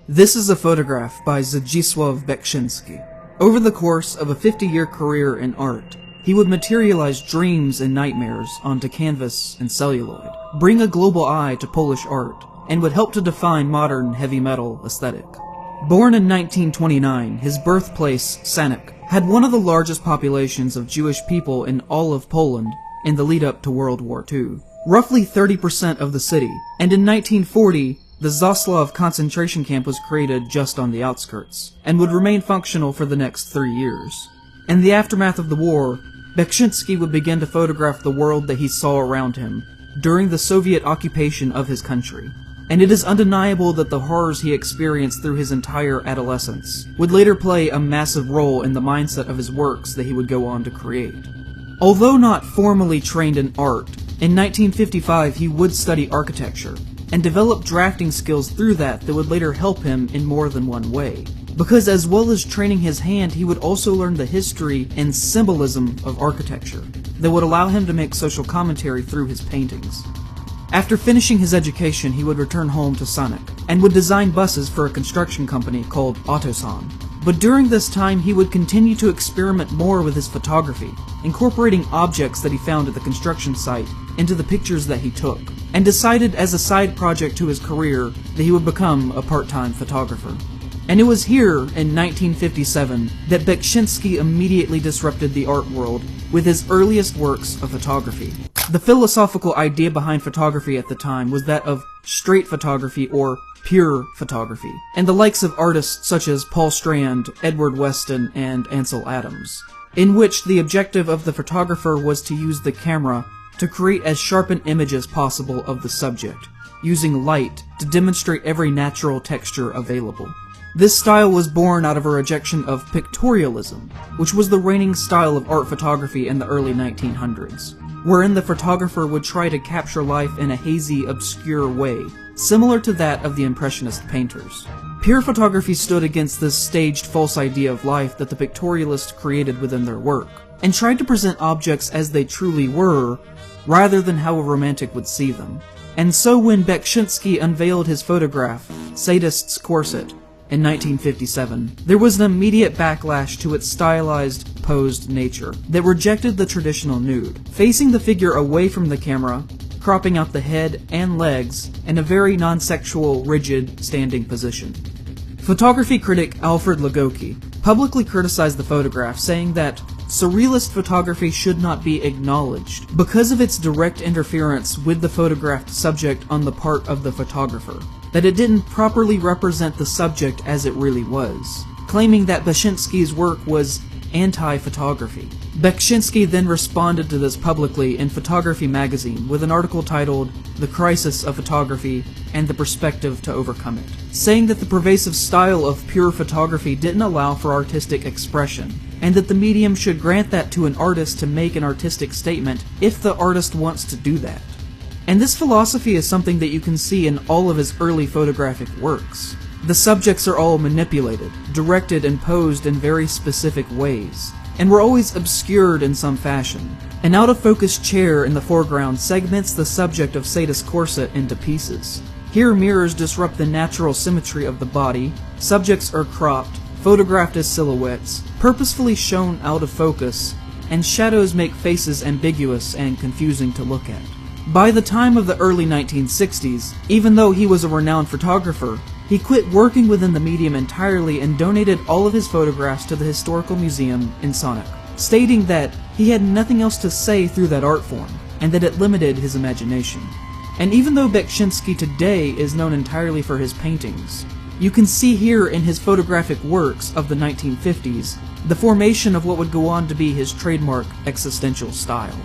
This is a photograph by Zdzislaw Beksinski. Over the course of a 50-year career in art, he would materialize dreams and nightmares onto canvas and celluloid, bring a global eye to Polish art, and would help to define modern heavy metal aesthetic. Born in 1929, his birthplace, Sanok, had one of the largest populations of Jewish people in all of Poland in the lead-up to World War II. Roughly 30% of the city, and in 1940, the Zaslav concentration camp was created just on the outskirts, and would remain functional for the next 3 years. In the aftermath of the war, Beksinski would begin to photograph the world that he saw around him during the Soviet occupation of his country. And it is undeniable that the horrors he experienced through his entire adolescence would later play a massive role in the mindset of his works that he would go on to create. Although not formally trained in art, in 1955 he would study architecture, and develop drafting skills through that would later help him in more than one way. Because as well as training his hand, he would also learn the history and symbolism of architecture that would allow him to make social commentary through his paintings. After finishing his education, he would return home to Sanok, and would design buses for a construction company called Autosan. But during this time, he would continue to experiment more with his photography, incorporating objects that he found at the construction site into the pictures that he took, and decided as a side project to his career that he would become a part-time photographer. And it was here, in 1957, that Beksinski immediately disrupted the art world with his earliest works of photography. The philosophical idea behind photography at the time was that of straight photography or pure photography, and the likes of artists such as Paul Strand, Edward Weston, and Ansel Adams, in which the objective of the photographer was to use the camera to create as sharp an image as possible of the subject, using light to demonstrate every natural texture available. This style was born out of a rejection of pictorialism, which was the reigning style of art photography in the early 1900s, wherein the photographer would try to capture life in a hazy, obscure way, similar to that of the Impressionist painters. Pure photography stood against this staged false idea of life that the pictorialists created within their work, and tried to present objects as they truly were, rather than how a romantic would see them. And so when Beksinski unveiled his photograph, Sadist's Corset, in 1957, there was an immediate backlash to its stylized, posed nature that rejected the traditional nude, facing the figure away from the camera, cropping out the head and legs in a very non-sexual, rigid, standing position. Photography critic Alfred Lagoki publicly criticized the photograph, saying that surrealist photography should not be acknowledged because of its direct interference with the photographed subject on the part of the photographer, that it didn't properly represent the subject as it really was, claiming that Beksinski's work was anti-photography. Beksinski then responded to this publicly in Photography magazine with an article titled "The Crisis of Photography and the Perspective to Overcome It," saying that the pervasive style of pure photography didn't allow for artistic expression, and that the medium should grant that to an artist to make an artistic statement if the artist wants to do that. And this philosophy is something that you can see in all of his early photographic works. The subjects are all manipulated, directed, and posed in very specific ways, and were always obscured in some fashion. An out-of-focus chair in the foreground segments the subject of Sadist's corset into pieces. Here mirrors disrupt the natural symmetry of the body, subjects are cropped, photographed as silhouettes, purposefully shown out of focus, and shadows make faces ambiguous and confusing to look at. By the time of the early 1960s, even though he was a renowned photographer, he quit working within the medium entirely and donated all of his photographs to the Historical Museum in Sanok, stating that he had nothing else to say through that art form, and that it limited his imagination. And even though Beksinski today is known entirely for his paintings, you can see here in his photographic works of the 1950s the formation of what would go on to be his trademark existential style.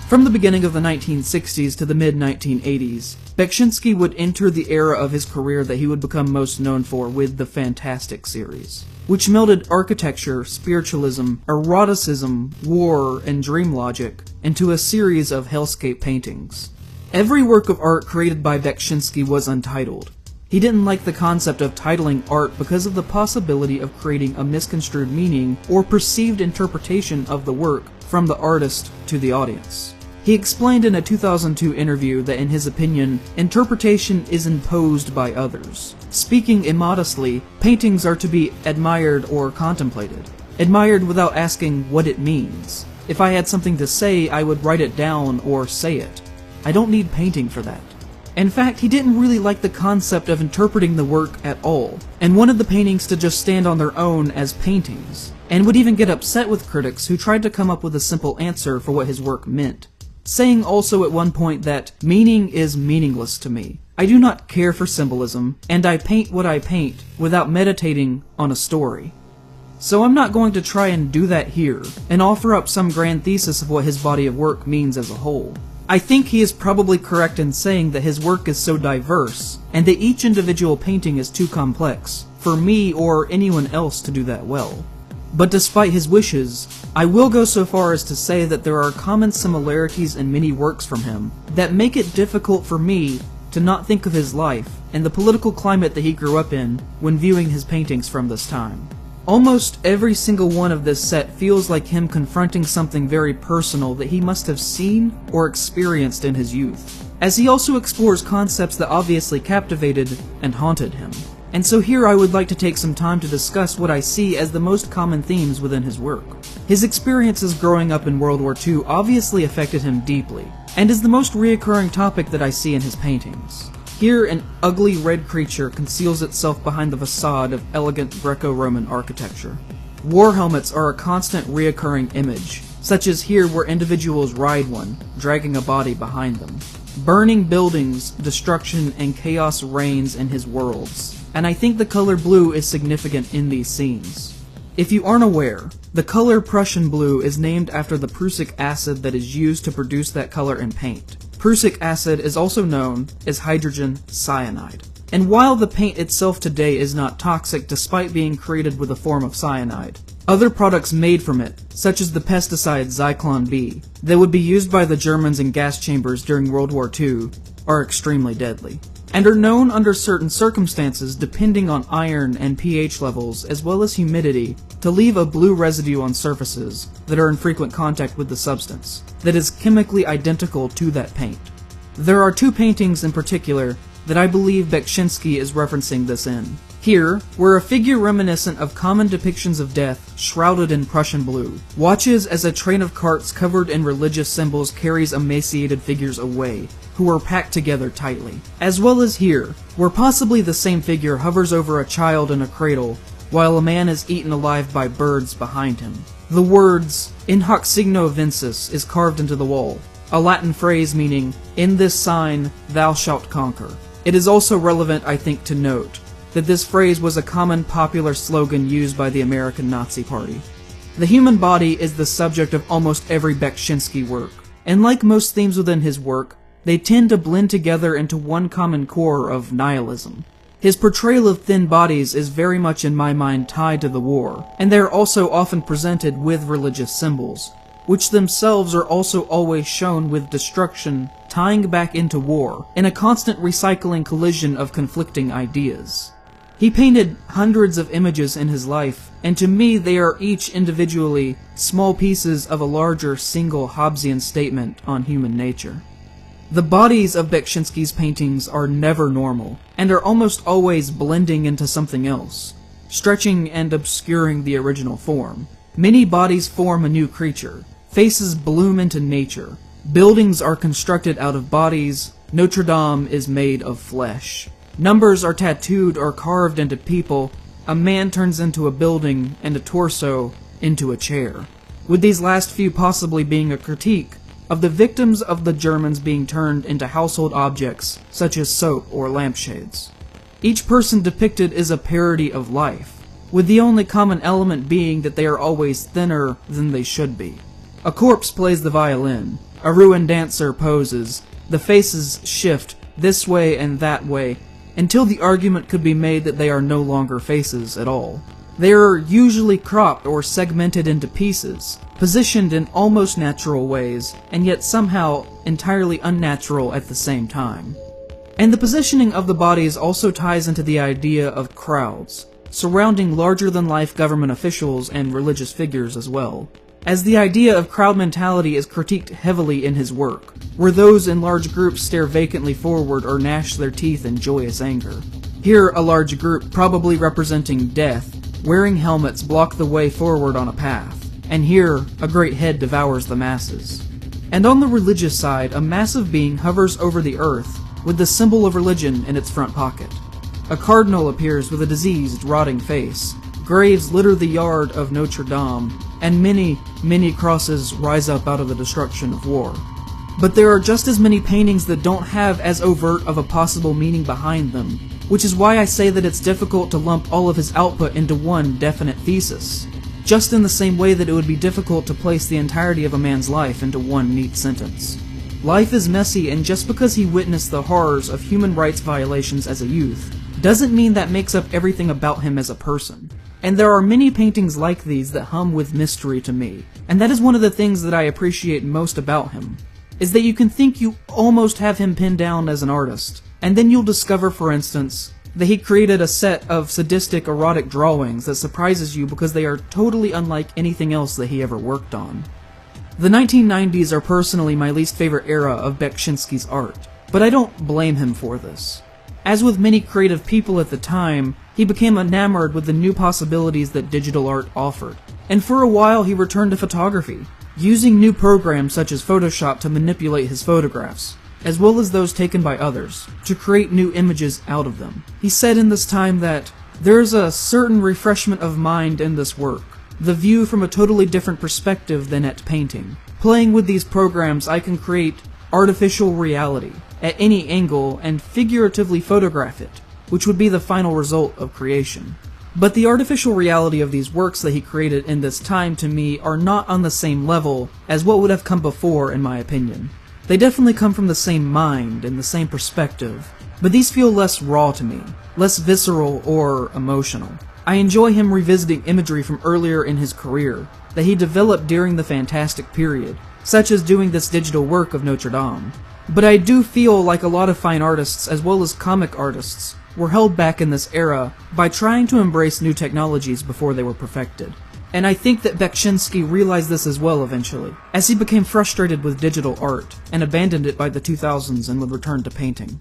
From the beginning of the 1960s to the mid-1980s, Beksinski would enter the era of his career that he would become most known for with the Fantastic series, which melded architecture, spiritualism, eroticism, war, and dream logic into a series of hellscape paintings. Every work of art created by Beksinski was untitled. He didn't like the concept of titling art because of the possibility of creating a misconstrued meaning or perceived interpretation of the work from the artist to the audience. He explained in a 2002 interview that in his opinion, interpretation is imposed by others. Speaking immodestly, paintings are to be admired or contemplated. Admired without asking what it means. If I had something to say, I would write it down or say it. I don't need painting for that. In fact, he didn't really like the concept of interpreting the work at all, and wanted the paintings to just stand on their own as paintings, and would even get upset with critics who tried to come up with a simple answer for what his work meant, saying also at one point that meaning is meaningless to me. I do not care for symbolism, and I paint what I paint without meditating on a story. So I'm not going to try and do that here, and offer up some grand thesis of what his body of work means as a whole. I think he is probably correct in saying that his work is so diverse, and that each individual painting is too complex for me or anyone else to do that well. But despite his wishes, I will go so far as to say that there are common similarities in many works from him that make it difficult for me to not think of his life and the political climate that he grew up in when viewing his paintings from this time. Almost every single one of this set feels like him confronting something very personal that he must have seen or experienced in his youth, as he also explores concepts that obviously captivated and haunted him. And so here I would like to take some time to discuss what I see as the most common themes within his work. His experiences growing up in World War II obviously affected him deeply, and is the most reoccurring topic that I see in his paintings. Here, an ugly red creature conceals itself behind the facade of elegant Greco-Roman architecture. War helmets are a constant reoccurring image, such as here where individuals ride one, dragging a body behind them. Burning buildings, destruction, and chaos reigns in his worlds, and I think the color blue is significant in these scenes. If you aren't aware, the color Prussian blue is named after the prussic acid that is used to produce that color in paint. Prussic acid is also known as hydrogen cyanide. And while the paint itself today is not toxic despite being created with a form of cyanide, other products made from it, such as the pesticide Zyklon B, that would be used by the Germans in gas chambers during World War II, are extremely deadly, and are known under certain circumstances depending on iron and pH levels as well as humidity to leave a blue residue on surfaces that are in frequent contact with the substance, that is chemically identical to that paint. There are two paintings in particular that I believe Beksinski is referencing this in. Here, where a figure reminiscent of common depictions of death, shrouded in Prussian blue, watches as a train of carts covered in religious symbols carries emaciated figures away, who are packed together tightly. As well as here, where possibly the same figure hovers over a child in a cradle, while a man is eaten alive by birds behind him. The words, "In hoc signo vinces," is carved into the wall, a Latin phrase meaning, "In this sign thou shalt conquer." It is also relevant, I think, to note that this phrase was a common popular slogan used by the American Nazi Party. The human body is the subject of almost every Beksinski work, and like most themes within his work, they tend to blend together into one common core of nihilism. His portrayal of thin bodies is very much in my mind tied to the war, and they are also often presented with religious symbols, which themselves are also always shown with destruction tying back into war, in a constant recycling collision of conflicting ideas. He painted hundreds of images in his life, and to me they are each individually small pieces of a larger single Hobbesian statement on human nature. The bodies of Beksinski's paintings are never normal, and are almost always blending into something else, stretching and obscuring the original form. Many bodies form a new creature, faces bloom into nature, buildings are constructed out of bodies, Notre Dame is made of flesh. Numbers are tattooed or carved into people, a man turns into a building, and a torso into a chair. With these last few possibly being a critique of the victims of the Germans being turned into household objects, such as soap or lampshades. Each person depicted is a parody of life, with the only common element being that they are always thinner than they should be. A corpse plays the violin, a ruined dancer poses, the faces shift this way and that way, until the argument could be made that they are no longer faces at all. They are usually cropped or segmented into pieces, positioned in almost natural ways, and yet somehow entirely unnatural at the same time. And the positioning of the bodies also ties into the idea of crowds, surrounding larger-than-life government officials and religious figures as well, as the idea of crowd mentality is critiqued heavily in his work, where those in large groups stare vacantly forward or gnash their teeth in joyous anger. Here, a large group, probably representing death, wearing helmets block the way forward on a path, and here, a great head devours the masses. And on the religious side, a massive being hovers over the earth, with the symbol of religion in its front pocket. A cardinal appears with a diseased, rotting face. Graves litter the yard of Notre Dame, and many, many crosses rise up out of the destruction of war. But there are just as many paintings that don't have as overt of a possible meaning behind them, which is why I say that it's difficult to lump all of his output into one definite thesis, just in the same way that it would be difficult to place the entirety of a man's life into one neat sentence. Life is messy, and just because he witnessed the horrors of human rights violations as a youth, doesn't mean that makes up everything about him as a person. And there are many paintings like these that hum with mystery to me, and that is one of the things that I appreciate most about him, is that you can think you almost have him pinned down as an artist, and then you'll discover, for instance, that he created a set of sadistic erotic drawings that surprises you because they are totally unlike anything else that he ever worked on. The 1990s are personally my least favorite era of Beksinski's art, but I don't blame him for this. As with many creative people at the time, he became enamored with the new possibilities that digital art offered, and for a while he returned to photography, using new programs such as Photoshop to manipulate his photographs, as well as those taken by others, to create new images out of them. He said in this time that, "There's a certain refreshment of mind in this work, the view from a totally different perspective than at painting. Playing with these programs I can create artificial reality, at any angle, and figuratively photograph it, which would be the final result of creation." But the artificial reality of these works that he created in this time, to me, are not on the same level as what would have come before, in my opinion. They definitely come from the same mind and the same perspective, but these feel less raw to me, less visceral or emotional. I enjoy him revisiting imagery from earlier in his career that he developed during the Fantastic period, such as doing this digital work of Notre Dame. But I do feel like a lot of fine artists, as well as comic artists, were held back in this era by trying to embrace new technologies before they were perfected. And I think that Beksinski realized this as well eventually, as he became frustrated with digital art, and abandoned it by the 2000s and would return to painting.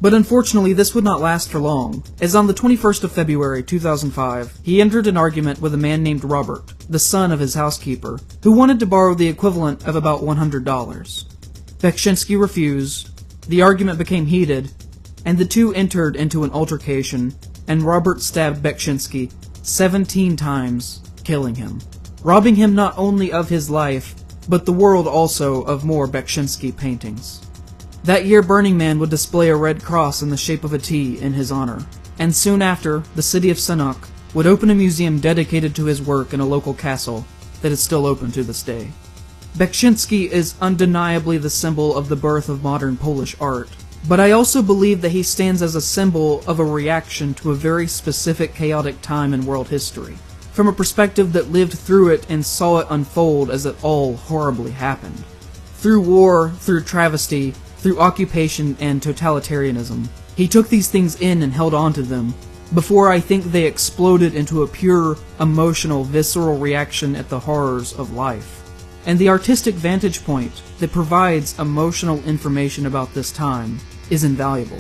But unfortunately, this would not last for long, as on the 21st of February 2005, he entered an argument with a man named Robert, the son of his housekeeper, who wanted to borrow the equivalent of about $100. Beksinski refused, the argument became heated, and the two entered into an altercation, and Robert stabbed Beksinski 17 times, killing him, robbing him not only of his life, but the world also of more Beksinski paintings. That year, Burning Man would display a red cross in the shape of a T in his honor, and soon after, the city of Sanok would open a museum dedicated to his work in a local castle that is still open to this day. Beksinski is undeniably the symbol of the birth of modern Polish art, but I also believe that he stands as a symbol of a reaction to a very specific chaotic time in world history, from a perspective that lived through it and saw it unfold as it all horribly happened. Through war, through travesty, through occupation and totalitarianism, he took these things in and held on to them, before I think they exploded into a pure, emotional, visceral reaction at the horrors of life. And the artistic vantage point that provides emotional information about this time is invaluable.